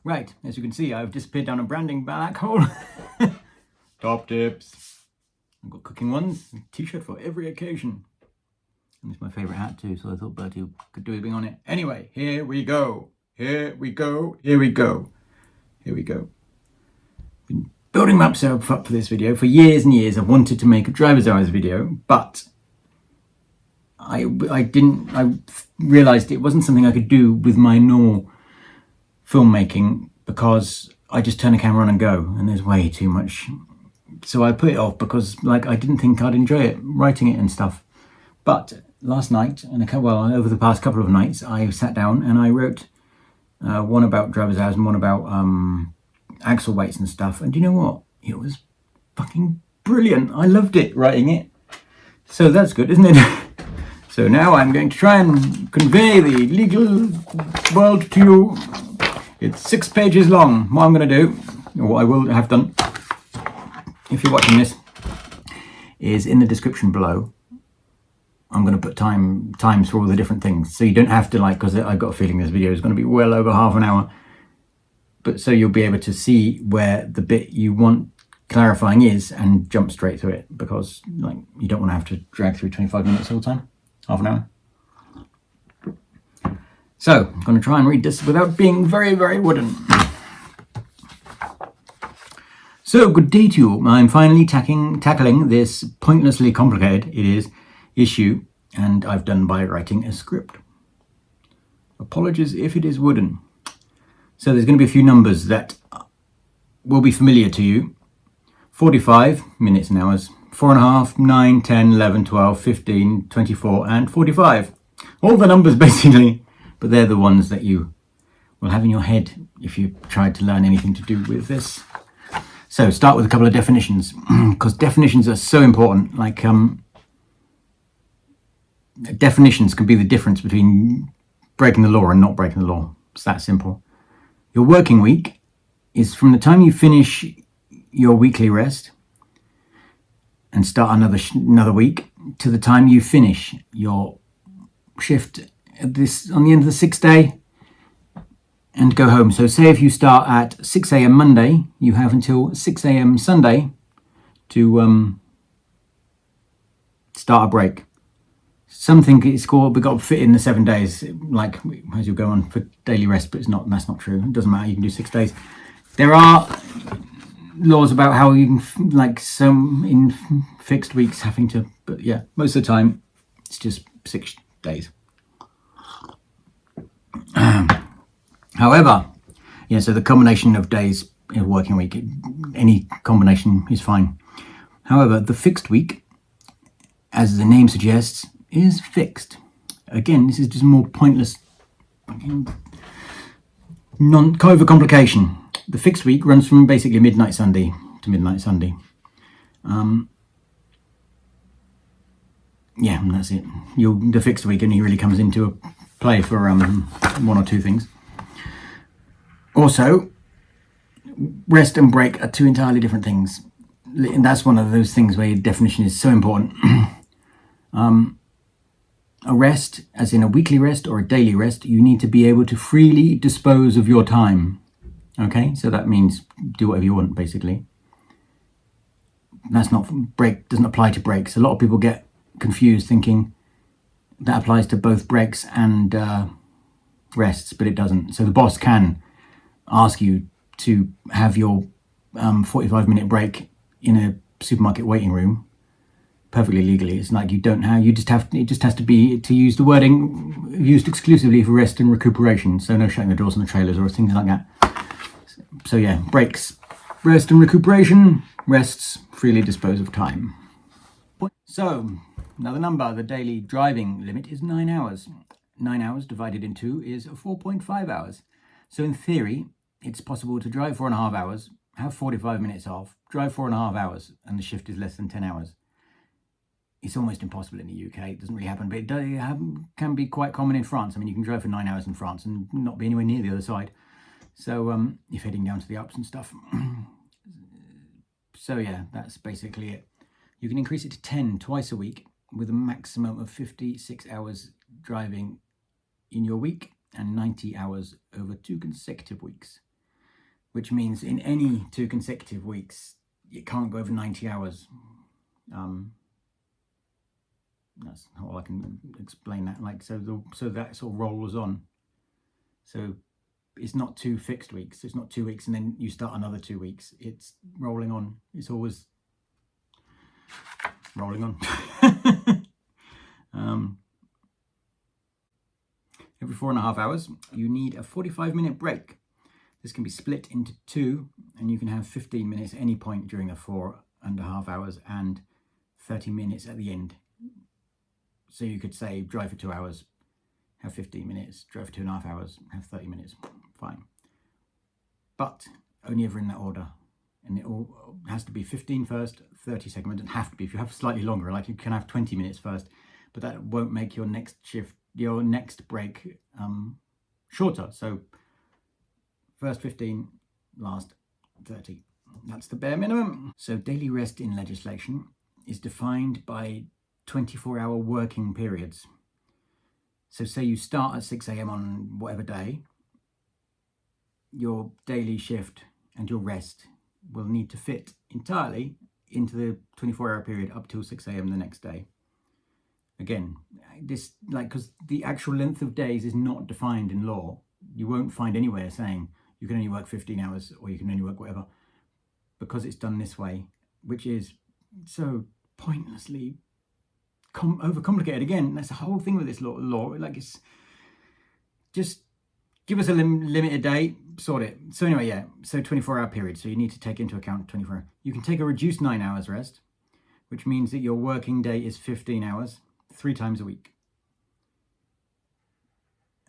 Right, as you can see, I've disappeared down a branding black hole. Top tips. I've got cooking ones, t-shirt for every occasion. And it's my favourite hat too, so I thought Bertie could do anything on it. Anyway, here we go. Here we go. Here we go. Here we go. Been building myself up for this video for years and years. I've wanted to make a driver's hours video, but I realised it wasn't something I could do with my normal filmmaking because I just turn the camera on and go, and there's way too much. So I put it off because I didn't think I'd enjoy it, writing it and stuff. But last night, and over the past couple of nights, I sat down and I wrote one about driver's hours and one about axle weights and stuff. And do you know what? It was fucking brilliant. I loved it, writing it. So that's good, isn't it? So now I'm going to try and convey the legal world to you. It's 6 pages long. What I'm going to do, or what I will have done, if you're watching this, is in the description below, I'm going to put times for all the different things. So you don't have to because I've got a feeling this video is going to be well over half an hour. But so you'll be able to see where the bit you want clarifying is and jump straight through it, because you don't want to have to drag through 25 minutes all the time, half an hour. So I'm going to try and read this without being very, very wooden. So good day to you. I'm finally tackling this pointlessly complicated issue, and I've done by writing a script. Apologies if it is wooden. So there's going to be a few numbers that will be familiar to you. 45 minutes and hours, 4.5, 9, 10, 11, 12, 15, 24, and 45. All the numbers basically, but they're the ones that you will have in your head if you tried to learn anything to do with this. So start with a couple of definitions, because definitions are so important. Definitions can be the difference between breaking the law and not breaking the law. It's that simple. Your working week is from the time you finish your weekly rest and start another week to the time you finish your shift on the end of the 6th day and go home. So say if you start at 6 a.m. Monday, you have until 6 a.m. Sunday to start a break. Something it's called, we've got to fit in the 7 days, as you go on for daily rest, but that's not true. It doesn't matter, you can do 6 days. There are laws about how you can, some in fixed weeks having to, but yeah, most of the time it's just 6 days. However, so the combination of days in a working week, any combination is fine. However, the fixed week, as the name suggests, is fixed. Again, this is just more pointless overcomplication. The fixed week runs from basically midnight Sunday to midnight Sunday. And that's it. The fixed week only really comes into a play for one or two things. Also, rest and break are two entirely different things. And that's one of those things where your definition is so important. A rest, as in a weekly rest or a daily rest, you need to be able to freely dispose of your time. Okay, so that means do whatever you want, basically. Doesn't apply to breaks. A lot of people get confused thinking that applies to both breaks and rests, but it doesn't. So the boss can ask you to have your 45-minute break in a supermarket waiting room perfectly legally. It's it just has to use the wording used exclusively for rest and recuperation. So no shutting the doors on the trailers or things like that. So yeah, breaks, rest and recuperation, rests, freely dispose of time. So another number, the daily driving limit is 9 hours. 9 hours divided in 2 is 4.5 hours. So in theory, it's possible to drive 4.5 hours, have 45 minutes off, drive 4.5 hours, and the shift is less than 10 hours. It's almost impossible in the UK. It doesn't really happen, but it can be quite common in France. I mean, you can drive for 9 hours in France and not be anywhere near the other side. So if heading down to the Alps and stuff. So yeah, that's basically it. You can increase it to 10 twice a week with a maximum of 56 hours driving in your week and 90 hours over 2 consecutive weeks. which means in any 2 consecutive weeks, it can't go over 90 hours. That's how I can explain that. Like, so that sort of rolls on. So it's not 2 fixed weeks. It's not 2 weeks and then you start another 2 weeks. It's rolling on. It's always rolling on. Every 4.5 hours, you need a 45-minute break. This can be split into 2, and you can have 15 minutes at any point during the 4.5 hours and 30 minutes at the end. So you could say drive for 2 hours, have 15 minutes, drive for 2.5 hours, have 30 minutes, fine. But only ever in that order. And it all has to be 15 first, 30 second. It doesn't have to be. If you have slightly longer, like you can have 20 minutes first, but that won't make your next shift, your next break shorter. So first 15, last 30. That's the bare minimum. So daily rest in legislation is defined by 24-hour working periods. So say you start at 6 a.m. on whatever day, your daily shift and your rest will need to fit entirely into the 24-hour period up till 6 a.m. the next day. Again, this, like, because the actual length of days is not defined in law. You won't find anywhere saying you can only work 15 hours or you can only work whatever, because it's done this way, which is so pointlessly overcomplicated. Again, that's the whole thing with this law. Like, it's just give us a limited day, sort it. So anyway, yeah, so 24-hour period. So you need to take into account 24 hours. You can take a reduced 9 hours rest, which means that your working day is 15 hours, 3 times a week.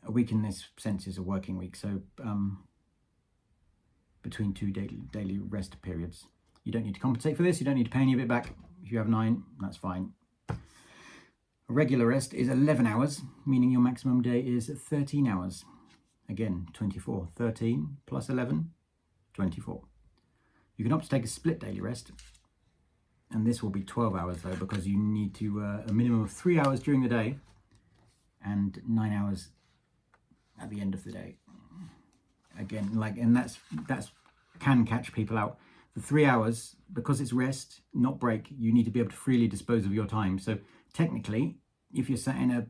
A week in this sense is a working week. So between 2 daily rest periods. You don't need to compensate for this. You don't need to pay any of it back. If you have 9, that's fine. A regular rest is 11 hours, meaning your maximum day is 13 hours. Again, 24. 13 plus 11, 24. You can opt to take a split daily rest, and this will be 12 hours though, because you need to a minimum of 3 hours during the day and 9 hours at the end of the day. Again, like, and that's can catch people out. The 3 hours, because it's rest, not break, you need to be able to freely dispose of your time. So technically, if you're sat in a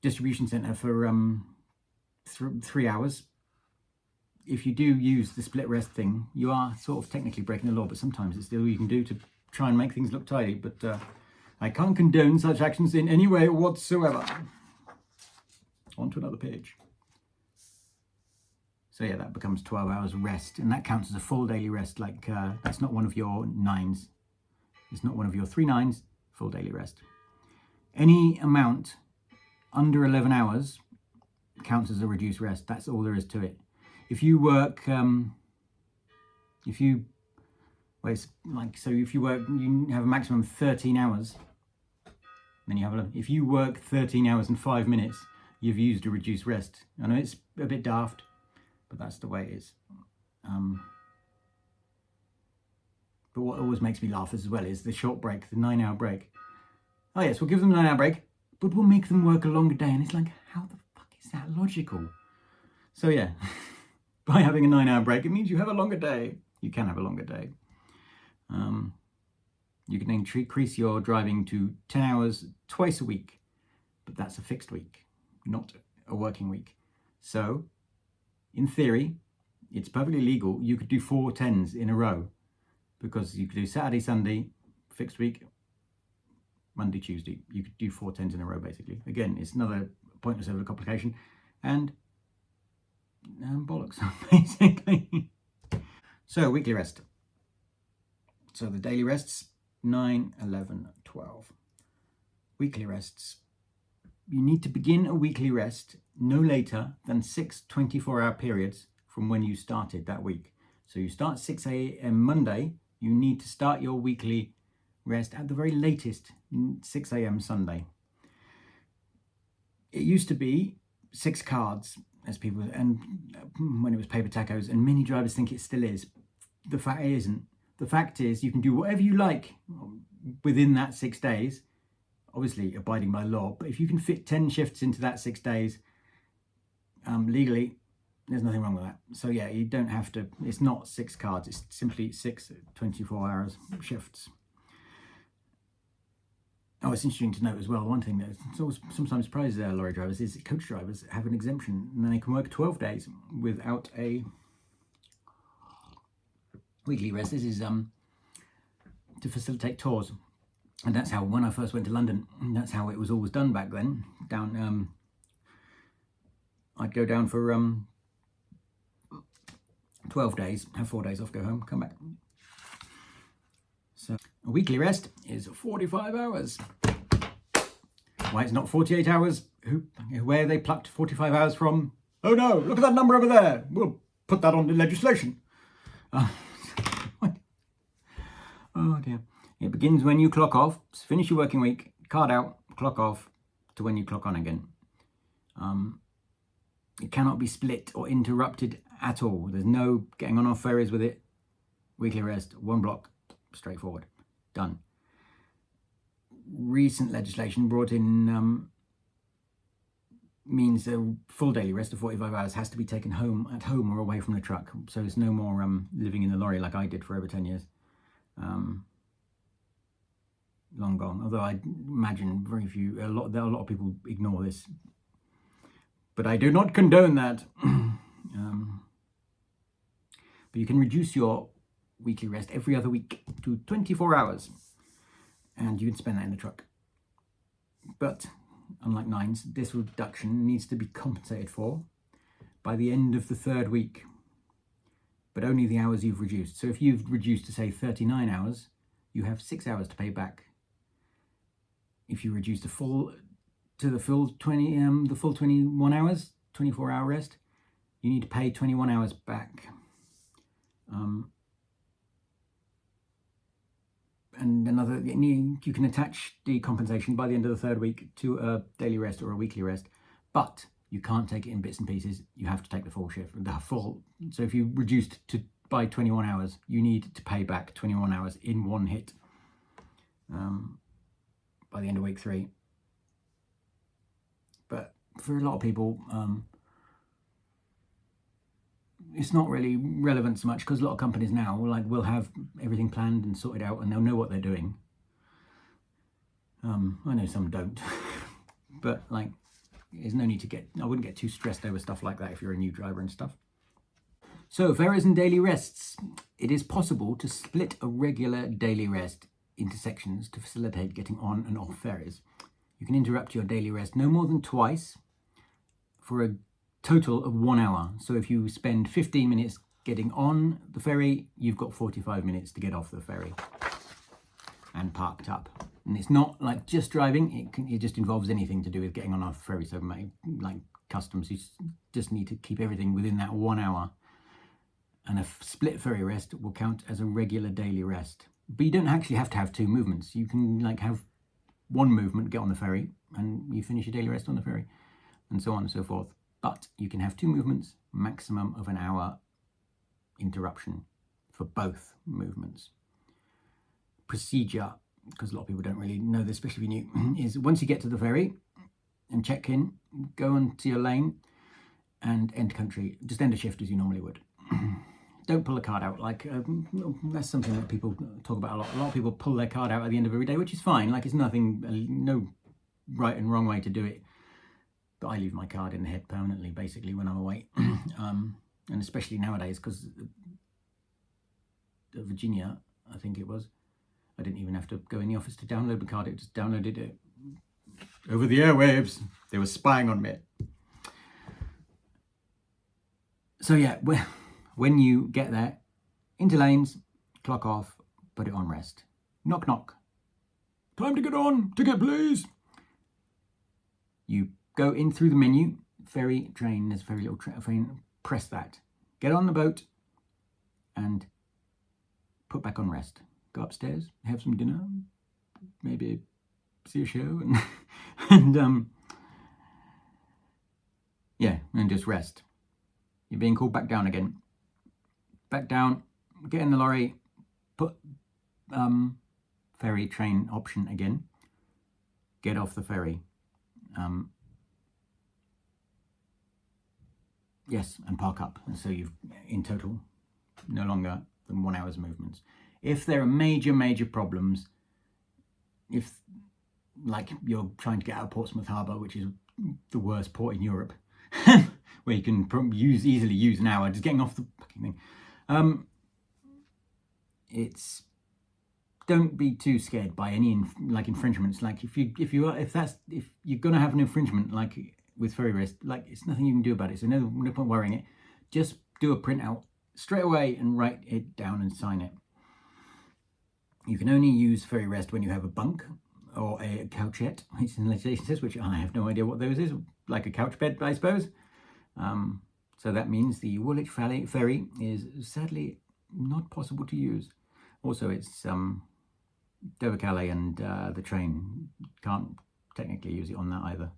distribution center for 3 hours, if you do use the split rest thing, you are sort of technically breaking the law, but sometimes it's still you can do to try and make things look tidy. But I can't condone such actions in any way whatsoever. On to another page. So yeah, that becomes 12 hours rest, and that counts as a full daily rest. Like that's not one of your 9s. It's not one of your 3 9s, full daily rest. Any amount under 11 hours counts as a reduced rest. That's all there is to it. If you work, if you work, you have a maximum of 13 hours, then you have if you work 13 hours and 5 minutes, you've used a reduced rest. I know it's a bit daft, but that's the way it is. But what always makes me laugh as well is the short break, the 9-hour break. Oh yes, we'll give them a 9-hour break, but we'll make them work a longer day. And it's like, how the fuck is that logical? So yeah, by having a 9-hour break, it means you have a longer day. You can have a longer day. You can increase your driving to 10 hours twice a week, but that's a fixed week, not a working week. So in theory, it's perfectly legal. You could do 4 10s in a row, because you could do Saturday, Sunday, fixed week, Monday, Tuesday. You could do 4 10s in a row, basically. Again, it's another pointless overcomplication and bollocks, basically. So weekly rest. So the daily rests, 9, 11, 12. Weekly rests. You need to begin a weekly rest no later than 6 24-hour periods from when you started that week. So you start 6 a.m. Monday, you need to start your weekly rest at the very latest 6 a.m. Sunday. It used to be 6 cards, as people, and when it was paper tacos, and many drivers think it still is. The fact it isn't. The fact is you can do whatever you like within that 6 days, obviously abiding by law, but if you can fit 10 shifts into that 6 days legally, There's nothing wrong with that. So yeah, you don't have to, it's not 6 cards, it's simply 6 24-hour shifts. Oh, it's interesting to note as well, one thing that sometimes surprises lorry drivers is coach drivers have an exemption and they can work 12 days without a weekly rest. This is to facilitate tours. And that's how, when I first went to London, that's how it was always done back then. Down, I'd go down for 12 days, have 4 days off, go home, come back. So a weekly rest is 45 hours. Why it's not 48 hours? Where they plucked 45 hours from? Oh no, look at that number over there. We'll put that on the legislation. Oh dear. It begins when you clock off, finish your working week, card out, clock off to when you clock on again. It cannot be split or interrupted at all. There's no getting on off ferries with it. Weekly rest, 1 block, straightforward, done. Recent legislation brought in means a full daily rest of 45 hours has to be taken at home or away from the truck. So it's no more living in the lorry like I did for over 10 years. Long gone. Although I imagine a lot of people ignore this. But I do not condone that. But you can reduce your weekly rest every other week to 24 hours. And you can spend that in the truck. But, unlike nines, this reduction needs to be compensated for by the end of the 3rd week. But only the hours you've reduced. So if you've reduced to, say, 39 hours, you have 6 hours to pay back. If you reduce the full 21 hours, 24-hour rest, you need to pay 21 hours back. And you can attach the compensation by the end of the 3rd week to a daily rest or a weekly rest, but you can't take it in bits and pieces. You have to take the full shift, So if you reduced by 21 hours, you need to pay back 21 hours in one hit by the end of week 3. But for a lot of people, it's not really relevant so much because a lot of companies now will have everything planned and sorted out and they'll know what they're doing. I know some don't, but there's no need I wouldn't get too stressed over stuff like that if you're a new driver and stuff. So ferries and daily rests. It is possible to split a regular daily rest into sections to facilitate getting on and off ferries. You can interrupt your daily rest no more than twice for a total of 1 hour. So if you spend 15 minutes getting on the ferry, you've got 45 minutes to get off the ferry and parked up. And it's not like just driving, it just involves anything to do with getting on off the ferry. So like customs, you just need to keep everything within that 1 hour. And a split ferry rest will count as a regular daily rest. But you don't actually have to have 2 movements. You can have 1 movement, get on the ferry, and you finish your daily rest on the ferry, and so on and so forth. But you can have 2 movements, maximum of an hour interruption for both movements. Procedure, because a lot of people don't really know this, especially if you're new, is once you get to the ferry and check in, go onto your lane and end country. Just end a shift as you normally would. Don't pull a card out. That's something that people talk about a lot. A lot of people pull their card out at the end of every day, which is fine. It's nothing, no right and wrong way to do it. But I leave my card in the head permanently, basically, when I'm away. And especially nowadays, because Virginia, I think it was, I didn't even have to go in the office to download the card. It just downloaded it over the airwaves. They were spying on me. So yeah, when you get there, into lanes, clock off, put it on rest. Knock, knock. Time to get on. Ticket, please. You go in through the menu. Ferry, train. There's a very little train. Press that. Get on the boat and put back on rest. Go upstairs, have some dinner, maybe see a show, and and just rest. You're being called back down again. Back down, get in the lorry, put ferry train option again, get off the ferry. Yes, and park up. And so you've, in total, no longer than 1 hour's movements. If there are major problems, if like you're trying to get out of Portsmouth Harbour, which is the worst port in Europe, where you can easily use an hour just getting off the fucking thing. It's don't be too scared by any infringements. Like if you're gonna have an infringement, like with Ferry Rest, like it's nothing you can do about it. So no point worrying it. Just do a printout straight away and write it down and sign it. You can only use Ferry Rest when you have a bunk or a couchette, which in legislation says, which I have no idea what those is, like a couch bed, I suppose. So that means the Woolwich Ferry is sadly not possible to use. Also, it's Dover Calais, and the train can't technically use it on that either.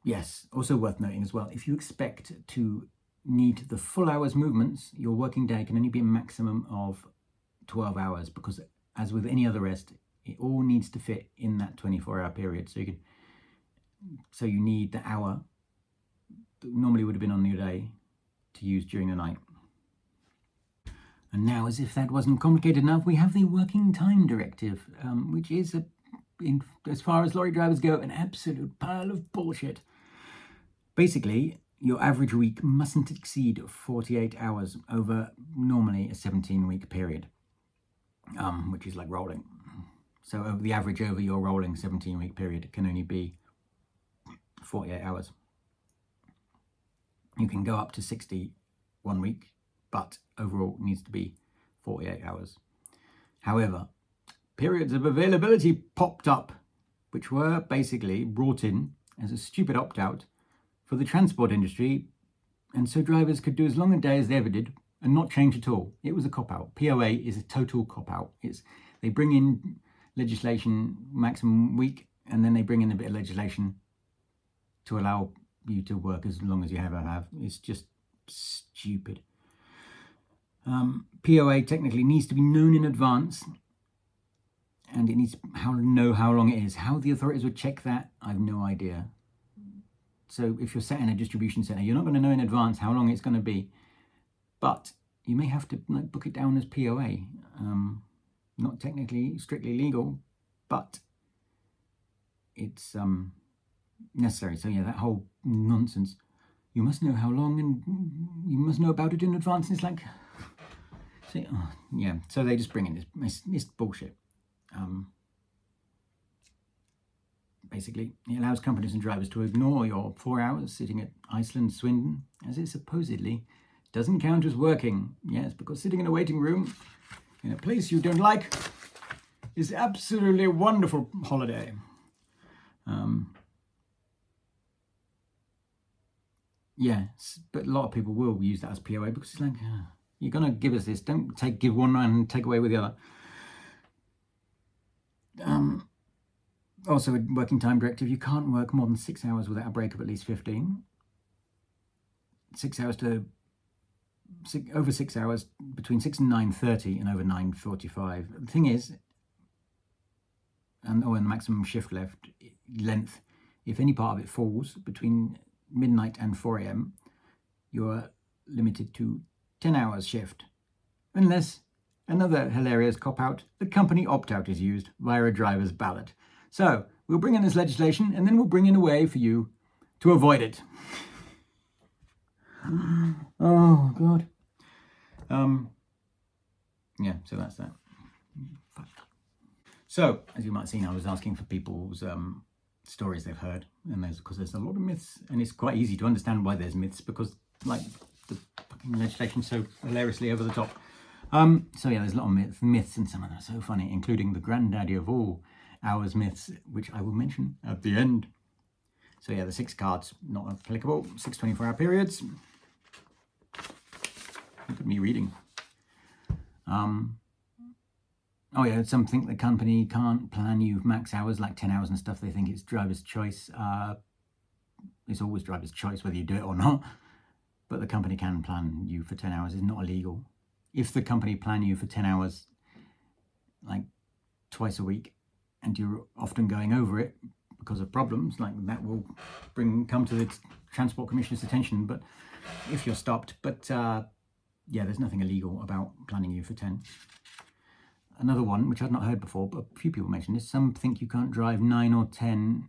Yes, also worth noting as well, if you expect to need the full hour's movements, your working day can only be a maximum of 12 hours, because as with any other rest, it all needs to fit in that 24-hour period. So you need the hour that normally would have been on your day to use during the night. And now, as if that wasn't complicated enough, we have the working time directive, which is, as far as lorry drivers go, an absolute pile of bullshit. Basically, your average week mustn't exceed 48 hours over normally a 17-week period, which is like rolling. So the average over your rolling 17-week period can only be 48 hours. You can go up to 60 one week, but overall it needs to be 48 hours. However, periods of availability popped up, which were basically brought in as a stupid opt-out for the transport industry, and so drivers could do as long a day as they ever did and not change at all. It was a cop-out. POA is a total cop-out. They bring in legislation maximum week, and then they bring in a bit of legislation to allow you to work as long as you ever have. It's just stupid. POA technically needs to be known in advance, and it needs to know how long it is. How the authorities would check that, I have no idea. So if you're set in a distribution centre, you're not going to know in advance how long it's going to be, but you may have to book it down as POA. Not technically strictly legal, but it's necessary. So yeah, that whole nonsense. You must know how long, and you must know about it in advance. And it's like, yeah. So they just bring in this bullshit. Basically, it allows companies and drivers to ignore your 4 hours sitting at Iceland Swindon, as it supposedly doesn't count as working. Yes, because sitting in a waiting room in a place you don't like is absolutely a wonderful holiday. Yes, but a lot of people will use that as POA because it's like, you're going to give us this. Don't give one and take away with the other. Also, a working time directive, you can't work more than 6 hours without a break of at least 15. 6 hours over 6 hours, between 6 and 9:30 and over 9:45. The thing is, and the maximum shift length, if any part of it falls between midnight and 4 a.m., you're limited to 10 hours shift, unless another hilarious cop-out, the company opt-out is used via a driver's ballot. So we'll bring in this legislation, and then we'll bring in a way for you to avoid it. Oh, God. Yeah, so that's that. So, as you might have seen, I was asking for people's stories they've heard, and because there's a lot of myths, and it's quite easy to understand why there's myths, because like the fucking legislation's so hilariously over the top. So yeah, there's a lot of myths, and some of them are so funny, including the granddaddy of all hours myths, which I will mention at the end. So yeah, the 6 cards, not applicable. 6 24-hour periods. Look at me reading. Oh yeah, some think the company can't plan you max hours, like 10 hours and stuff. They think it's driver's choice. It's always driver's choice whether you do it or not. But the company can plan you for 10 hours. It's not illegal. If the company plan you for 10 hours, like twice a week, and you're often going over it, because of problems, like that will come to the Transport Commissioner's attention. But if you're stopped, yeah, there's nothing illegal about planning you for 10. Another one, which I'd not heard before, but a few people mentioned this. Some think you can't drive 9 or 10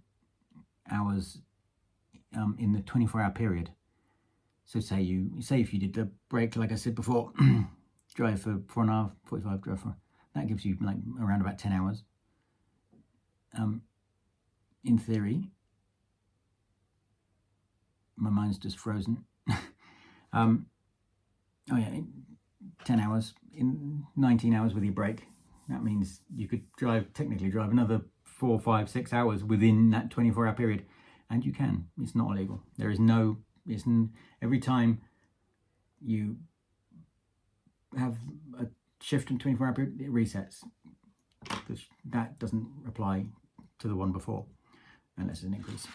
hours in the 24-hour period. So say if you did the break, like I said before, drive for 4.5, 45, drive for, that gives you like around about 10 hours. In theory, my mind's just frozen. Oh yeah, 10 hours in 19 hours with your break. That means you could technically drive another 4, 5, 6 hours within that 24-hour period, and you can. It's not illegal. There is no. Every time you have a shift in 24-hour period, it resets. That doesn't apply to the one before, unless it's an increase.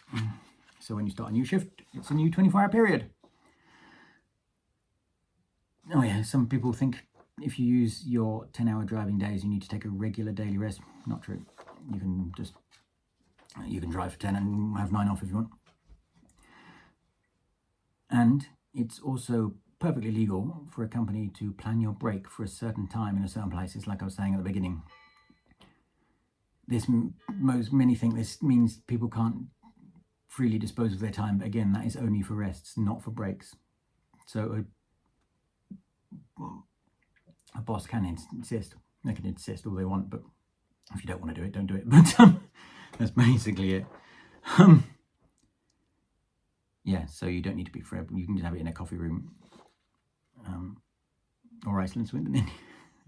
So when you start a new shift, it's a new 24-hour period. Oh yeah, some people think if you use your 10-hour driving days, you need to take a regular daily rest. Not true. You can drive for 10 and have 9 off if you want. And it's also perfectly legal for a company to plan your break for a certain time in a certain places, like I was saying at the beginning. Many think this means people can't freely dispose of their time, but again, that is only for rests, not for breaks. So a boss can insist. They can insist all they want, but if you don't want to do it, don't do it. But that's basically it. Yeah, so you don't need to be forever. You can just have it in a coffee room. Or Iceland Swindon.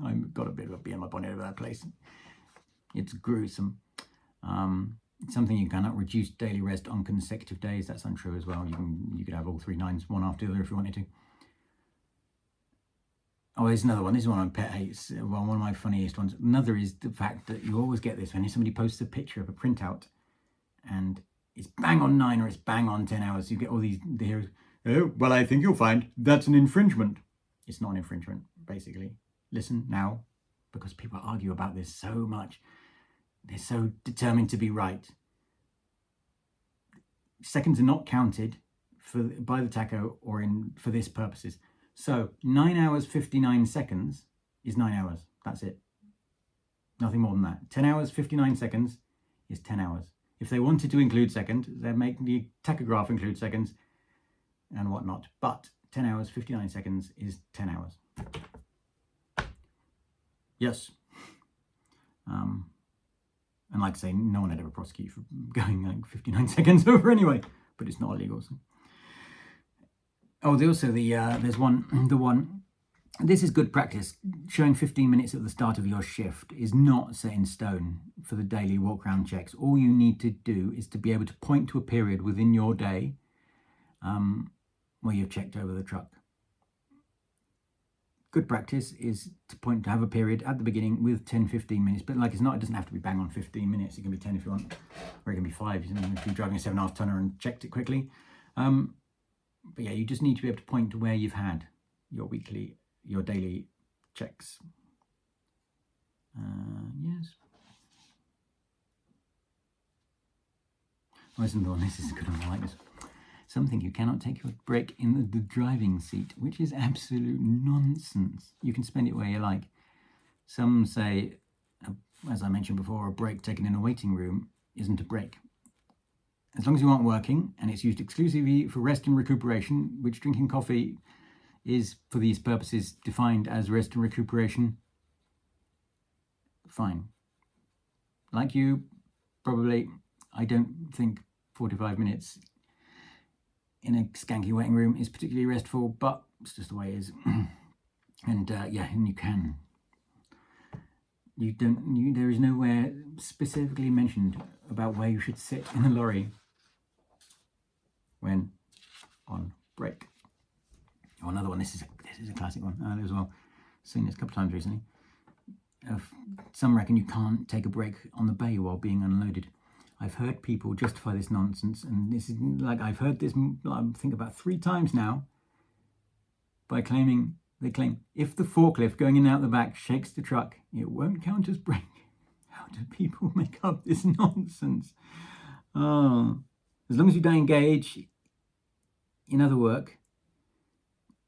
I've got a bit of a bee in my bonnet over that place. It's gruesome. Something you cannot reduce daily rest on consecutive days. That's untrue as well. You could have all 3 nines, one after the other if you wanted to. Oh, there's another one. This is one of my pet hates. Well, one of my funniest ones. Another is the fact that you always get this when somebody posts a picture of a printout and it's bang on 9 or it's bang on 10 hours. You get all these heroes. Oh, well, I think you'll find that's an infringement. It's not an infringement, basically. Listen now, because people argue about this so much. They're so determined to be right. Seconds are not counted by the Tacho or for this purposes. So 9 hours 59 seconds is 9 hours. That's it. Nothing more than that. 10 hours 59 seconds is 10 hours. If they wanted to include seconds, they'd make the tachograph include seconds and whatnot. But 10 hours 59 seconds is 10 hours. Yes. And like I say, no one would ever prosecute you for going like 59 seconds over anyway, but it's not illegal. So. Oh, there's one. This is good practice. Showing 15 minutes at the start of your shift is not set in stone for the daily walk around checks. All you need to do is to be able to point to a period within your day where you've checked over the truck. Good practice is to have a period at the beginning with 10-15 minutes, but like it doesn't have to be bang on 15 minutes. It can be 10 if you want, or it can be 5 if you're driving a 7.5 tonner and checked it quickly. But yeah, you just need to be able to point to where you've had your daily checks. Yes. Oh, isn't the one? This is a good one. I like this. Some think you cannot take your break in the driving seat, which is absolute nonsense. You can spend it where you like. Some say, as I mentioned before, a break taken in a waiting room isn't a break. As long as you aren't working and it's used exclusively for rest and recuperation, which drinking coffee is for these purposes defined as rest and recuperation, fine. Like you, probably, I don't think 45 minutes in a skanky waiting room is particularly restful, but it's just the way it is. And and you can. There is nowhere specifically mentioned about where you should sit in the lorry when on break. Oh, another one. This is a classic one as well. Seen this a couple of times recently. Some reckon you can't take a break on the bay while being unloaded. I've heard people justify this nonsense, and this is like I've heard this I think about 3 times now. By claim if the forklift going in and out the back shakes the truck, it won't count as break. How do people make up this nonsense? Oh, as long as you don't engage in other work,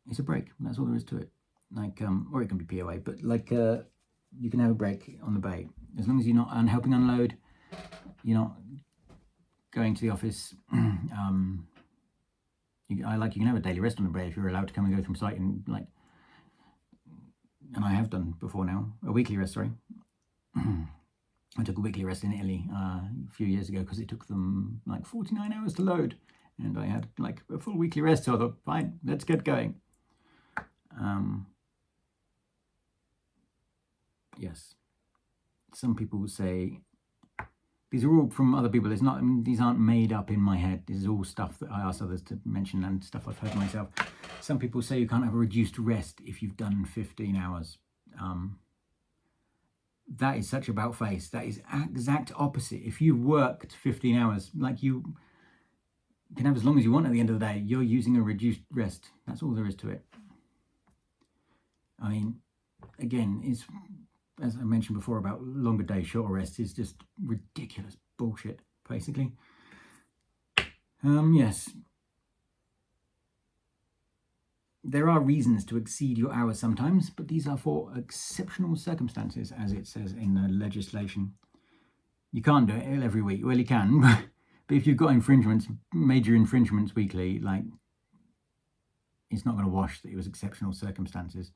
it's a break. That's all there is to it. Like, or it can be POA, but like, you can have a break on the bay as long as you're not helping unload. You're not going to the office. You can have a daily rest on the bay if you're allowed to come and go from site and like. And I have done before now, a weekly rest. Sorry, I took a weekly rest in Italy a few years ago because it took them like 49 hours to load, and I had like a full weekly rest. So I thought, fine, let's get going. Yes, some people say these are all from other people. It's not; these aren't made up in my head. This is all stuff that I asked others to mention and stuff I've heard myself. Some people say you can't have a reduced rest if you've done 15 hours. That is such about face. That is exact opposite. If you've worked 15 hours, like you can have as long as you want at the end of the day, you're using a reduced rest. That's all there is to it. I mean, again, it's, as I mentioned before about longer days, shorter rest is just ridiculous bullshit, basically. Yes. There are reasons to exceed your hours sometimes, but these are for exceptional circumstances, as it says in the legislation. You can't do it every week. Well, you can, but if you've got infringements, major infringements weekly, like, it's not going to wash that it was exceptional circumstances.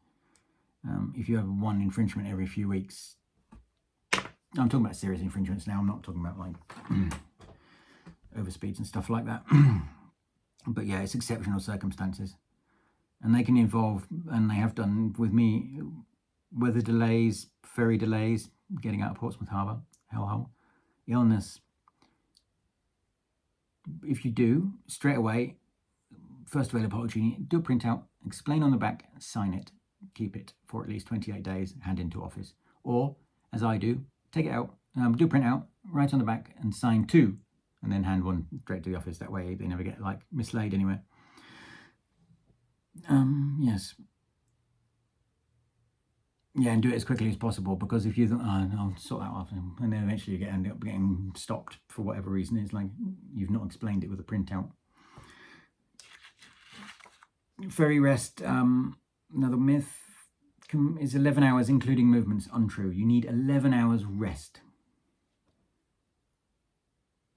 If you have one infringement every few weeks, I'm talking about serious infringements now. I'm not talking about like overspeeds and stuff like that. But yeah, it's exceptional circumstances. And they can involve, and they have done with me, weather delays, ferry delays, getting out of Portsmouth Harbour, hellhole, illness. If you do, straight away, first available opportunity, do a printout, explain on the back, sign it, keep it for at least 28 days, hand into office. Or, as I do, take it out, do a printout, write on the back, and sign two, and then hand one straight to the office. That way they never get like mislaid anywhere. Yes. Yeah, and do it as quickly as possible, because if you think, oh, I'll sort that out, and then eventually you end up getting stopped for whatever reason, it's like you've not explained it with a printout. Ferry rest, another myth, is 11 hours including movements. Untrue. You need 11 hours rest.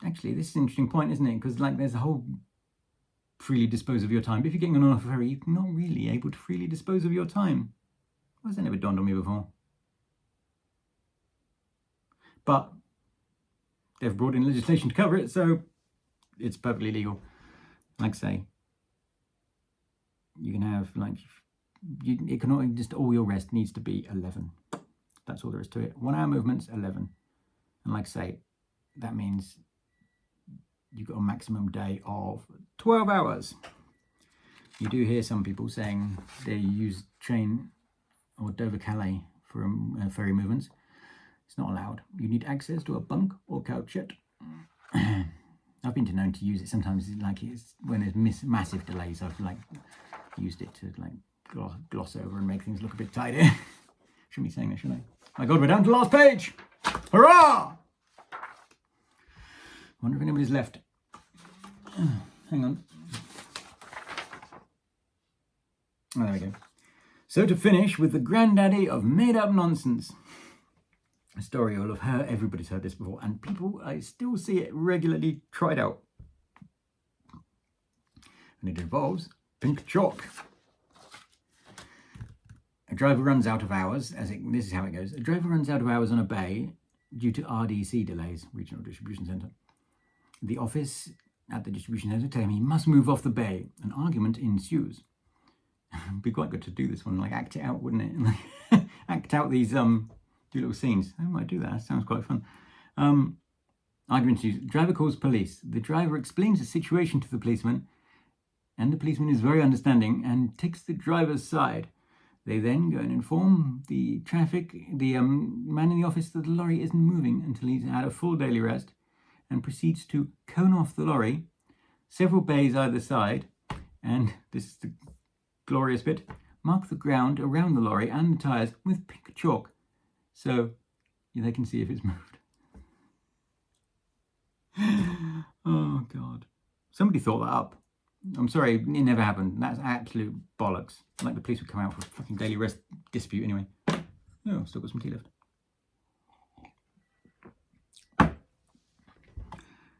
Actually, this is an interesting point, isn't it? Because like there's a whole freely dispose of your time. But if you're getting on a ferry, you're not really able to freely dispose of your time. Why has that never dawned on me before? But they've brought in legislation to cover it, so it's perfectly legal. Like I say, you can have like, it can only just, all your rest needs to be 11. That's all there is to it. 1 hour movements, 11. And like I say, that means you've got a maximum day of 12 hours. You do hear some people saying they use train or Dover Calais for ferry movements. It's not allowed. You need access to a bunk or couchette. I've been known to use it sometimes, like it's when there's massive delays. I've like used it to like gloss over and make things look a bit tidier. Shouldn't be saying that, should I? My God, we're down to the last page. Hurrah! Wonder if anybody's left. Hang on. Oh, there we go. So to finish with the granddaddy of made-up nonsense. A story you'll have heard, everybody's heard this before, and people, I still see it regularly tried out. And it involves pink chalk. A driver runs out of hours, this is how it goes. A driver runs out of hours on a bay due to RDC delays, Regional Distribution Centre. The office at the distribution centre tell him he must move off the bay. An argument ensues. It'd be quite good to do this one, like act it out, wouldn't it? Like, act out these two little scenes. I might do that. That sounds quite fun. Argument ensues. Driver calls police. The driver explains the situation to the policeman, and the policeman is very understanding and takes the driver's side. They then go and inform the man in the office that the lorry isn't moving until he's had a full daily rest, and proceeds to cone off the lorry, several bays either side, and this is the glorious bit, mark the ground around the lorry and the tyres with pink chalk so they can see if it's moved. Oh, God. Somebody thought that up. I'm sorry, it never happened. That's absolute bollocks. Like the police would come out for a fucking daily rest dispute anyway. Oh, still got some tea left.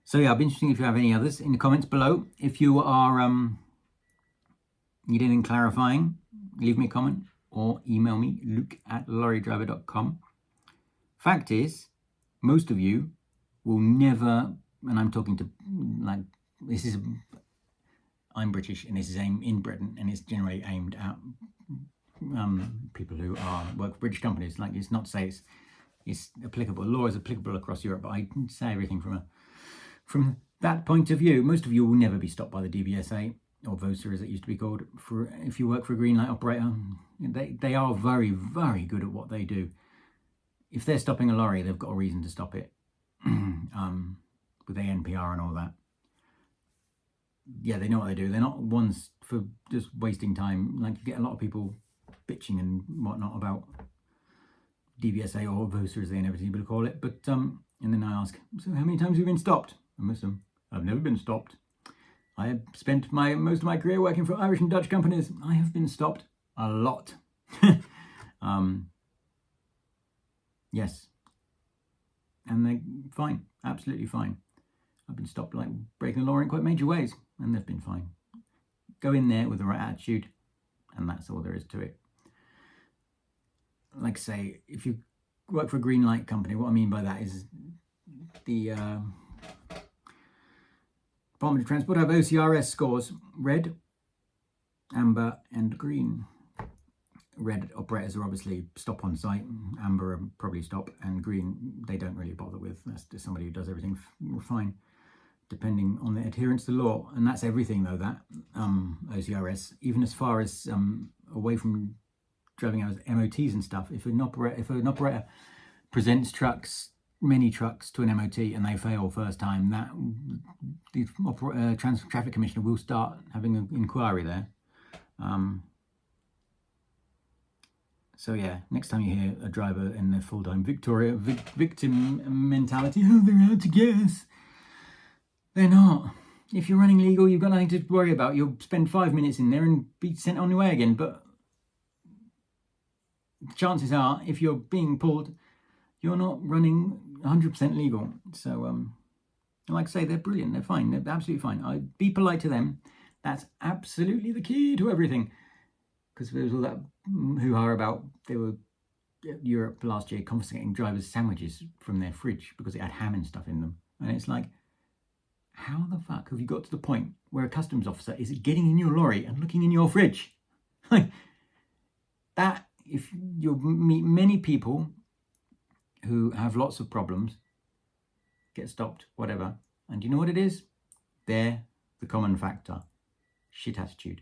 So yeah, I'd be interested if you have any others in the comments below. If you are need anything clarifying, leave me a comment or email me, luke@lorrydriver.com. Fact is, most of you will never, and I'm talking to, like, this is, I'm British and this is aimed in Britain and it's generally aimed at people who work for British companies. Like, it's not to say it's applicable, law is applicable across Europe, but I say everything from that point of view. Most of you will never be stopped by the DVSA, or VOSA as it used to be called, if you work for a green light operator. They are very, very good at what they do. If they're stopping a lorry, they've got a reason to stop it, with ANPR and all that. Yeah, they know what they do. They're not ones for just wasting time. Like, you get a lot of people bitching and whatnot about DVSA or VOSA as they inevitably call it. But and then I ask, so how many times have you been stopped? And most of them, I've never been stopped. I have spent most of my career working for Irish and Dutch companies. I have been stopped a lot. Yes. And they're fine, absolutely fine. I've been stopped, like, breaking the law in quite major ways, and they've been fine. Go in there with the right attitude, and that's all there is to it. Like I say, if you work for a green light company, what I mean by that is the Department of Transport have OCRS scores: red, amber, and green. Red operators are obviously stop on site, amber are probably stop, and green they don't really bother with. That's just somebody who does everything fine, depending on their adherence to law. And that's everything, though, that OCRS, even as far as away from driving hours, MOTs and stuff. If an operator presents many trucks to an MOT and they fail first time, that the traffic commissioner will start having an inquiry there. So yeah, next time you hear a driver in their full-time victim mentality, oh, they're out to get us. They're not. If you're running legal, you've got nothing to worry about. You'll spend 5 minutes in there and be sent on your way again. But chances are, if you're being pulled, you're not running 100% legal. So, like I say, they're brilliant. They're fine. They're absolutely fine. Be polite to them. That's absolutely the key to everything. Because there was all that hoo-ha about Europe last year confiscating drivers' sandwiches from their fridge because it had ham and stuff in them. And it's like, how the fuck have you got to the point where a customs officer is getting in your lorry and looking in your fridge? Like that, if you'll meet many people who have lots of problems, get stopped, whatever, and you know what it is? They're the common factor. Shit attitude.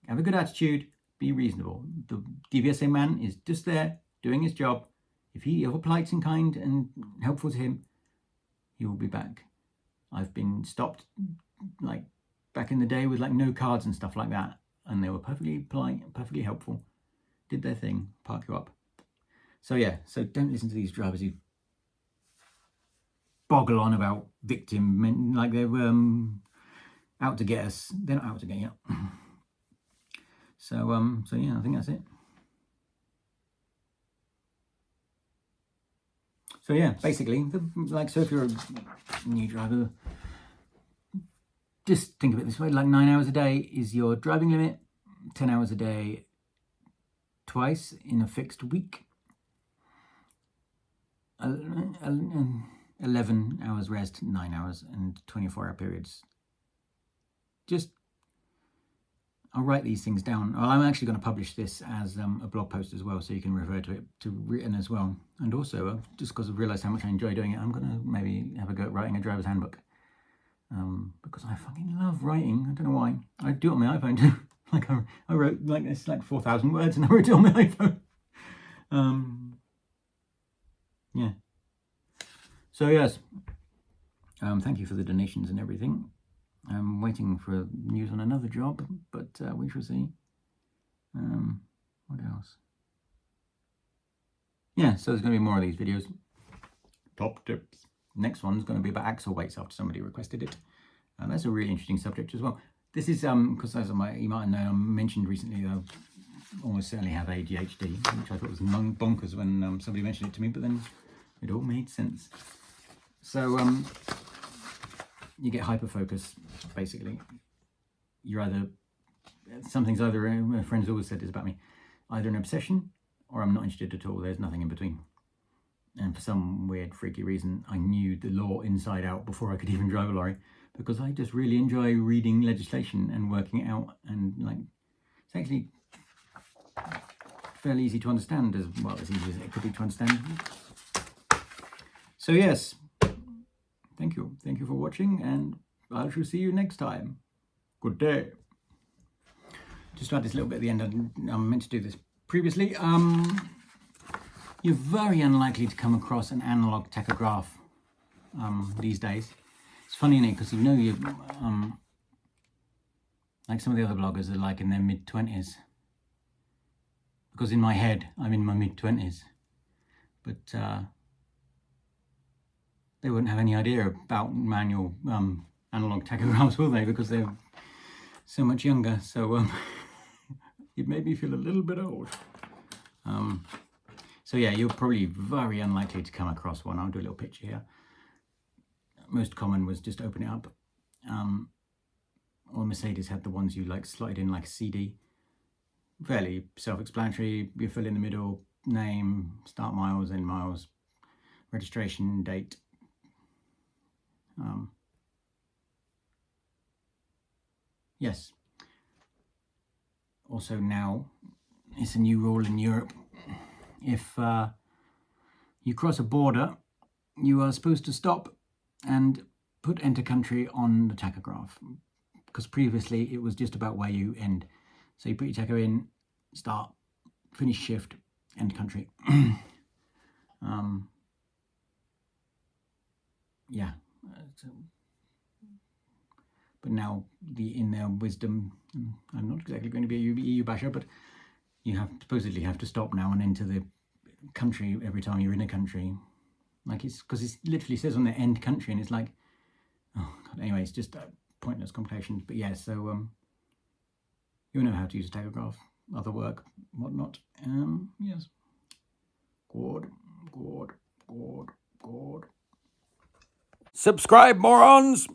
Have a good attitude. Be reasonable. The DVSA man is just there doing his job. If you're polite and kind and helpful to him, he will be back. I've been stopped, like, back in the day with, like, no cards and stuff like that, and they were perfectly polite, perfectly helpful, did their thing, park you up. So yeah, so don't listen to these drivers who boggle on about victim, like they're out to get us. They're not out to get you. So yeah, I think that's it. So yeah, basically, so if you're a new driver, just think of it this way: like 9 hours a day is your driving limit, 10 hours a day twice in a fixed week, 11 hours rest, 9 hours, and 24-hour periods. I'll write these things down. Well, I'm actually going to publish this as a blog post as well, so you can refer to it, to written as well. And also, just because I've realised how much I enjoy doing it, I'm going to maybe have a go at writing a driver's handbook. Because I fucking love writing. I don't know why. I do it on my iPhone too. Like I wrote, like, it's like 4,000 words and I wrote it on my iPhone. Yeah. So yes, thank you for the donations and everything. I'm waiting for news on another job, but we shall see. What else? Yeah, so there's going to be more of these videos. Top tips. next one's going to be about axle weights after somebody requested it. And that's a really interesting subject as well. This is, because as you might know, I mentioned recently, I almost certainly have ADHD, which I thought was bonkers when somebody mentioned it to me, but then it all made sense. So you get hyper-focus, basically. You're either, something's either, my friends always said this about me, either an obsession or I'm not interested at all. There's nothing in between. And for some weird, freaky reason, I knew the law inside out before I could even drive a lorry, because I just really enjoy reading legislation and working it out, and like, it's actually fairly easy to understand, as well as easy as it could be to understand. So yes, thank you for watching, and I shall see you next time. Good day. Just to add this little bit at the end, I meant to do this previously. You're very unlikely to come across an analog tachograph these days. It's funny, isn't it? Because you know you, like some of the other bloggers are like in their mid-20s. Because in my head, I'm in my mid-20s. But they wouldn't have any idea about manual analog tachographs, will they? Because they're so much younger. So it made me feel a little bit old. So yeah, you're probably very unlikely to come across one. I'll do a little picture here. Most common was just open it up. Or Mercedes had the ones you like slide in like a CD. Fairly self-explanatory. You fill in the middle, name, start miles, end miles, registration, date. Yes. Also now, it's a new rule in Europe. If you cross a border, you are supposed to stop and put enter country on the tachograph, because previously it was just about where you end. So you put your tacho in, start, finish shift, end country. Yeah. But now, in their wisdom, I'm not exactly going to be a EU basher, but you supposedly have to stop now and enter the country every time you're in a country. Like, it's because it literally says on the end country, and it's like, oh god. Anyway, it's just pointless complications. But yeah, so you'll know how to use a tachograph, other work, whatnot. Yes. Good. Subscribe, morons!